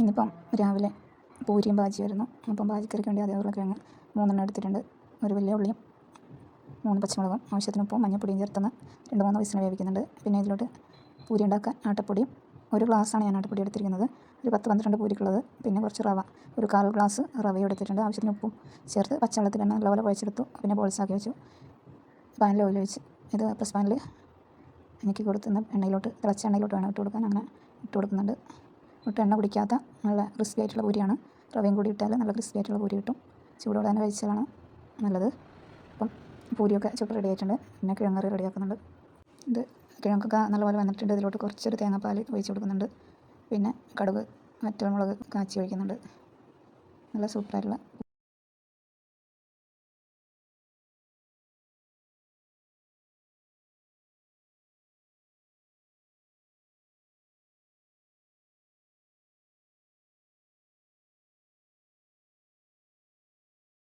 ഇന്നിപ്പം രാവിലെ പൂരിയും ബാജിയായിരുന്നു. അപ്പം ബാജിക്കറിക്ക് വേണ്ടി അതേ ഉരുളക്കിഴങ്ങ് 3 എടുത്തിട്ടുണ്ട്. ഒരു വലിയ ഉള്ളിയും 3 പച്ചമുളകും ആവശ്യത്തിന് ഉപ്പും മഞ്ഞൾപ്പൊടിയും ചേർത്തൊന്ന് 2-3 വിസിൽ വേവിക്കുന്നുണ്ട്. പിന്നെ ഇതിലോട്ട് പൂരി ഉണ്ടാക്കാൻ ആട്ടപ്പൊടിയും 1 ഗ്ലാസ്സാണ് ഞാൻ ആട്ടപ്പൊടി എടുത്തിരിക്കുന്നത്. ഒരു 10-12 പൂരിക്കുള്ളത്. പിന്നെ കുറച്ച് റവ, ഒരു 1/4 ഗ്ലാസ് റവയും എടുത്തിട്ടുണ്ട്. ആവശ്യത്തിന് ഉപ്പും ചേർത്ത് പച്ചവെള്ളത്തിൽ തന്നെ നല്ലപോലെ കുഴച്ചെടുത്തു. പിന്നെ ബോൾസാക്കി വെച്ചു. പാനിൽ ഓയിൽ ഒഴിച്ച് ഇത് പ്രസ് പാനിൽ എനിക്ക് കൊടുത്തുന്ന എണ്ണയിലോട്ട്, തിളച്ച എണ്ണയിലോട്ട് വേണം ഇട്ട് കൊടുക്കാൻ. അങ്ങനെ ഇട്ട് കൊടുക്കുന്നുണ്ട്. ഒട്ടും എണ്ണ കുടിക്കാത്ത നല്ല ക്രിസ്പി ആയിട്ടുള്ള പൂരിയാണ്. റവയും കൂടി ഇട്ടാൽ നല്ല ക്രിസ്പി ആയിട്ടുള്ള പൂരി കിട്ടും. ചൂടോടെ തന്നെ കഴിച്ചാലാണ് നല്ലത്. അപ്പം പൂരിയൊക്കെ ചുട്ട് റെഡി ആയിട്ടുണ്ട്. പിന്നെ കിഴങ്ങറി റെഡിയാക്കുന്നുണ്ട്. ഇത് കിഴങ്ങൊക്കെ നല്ലപോലെ വന്നിട്ടുണ്ട്. ഇതിലോട്ട് കുറച്ചൊരു തേങ്ങാപ്പാൽ ഒഴിച്ച് കൊടുക്കുന്നുണ്ട്. പിന്നെ കടുക്, വറ്റൽമുളക് കാച്ചി ഒഴിക്കുന്നുണ്ട്. നല്ല സൂപ്പറായിട്ടുള്ള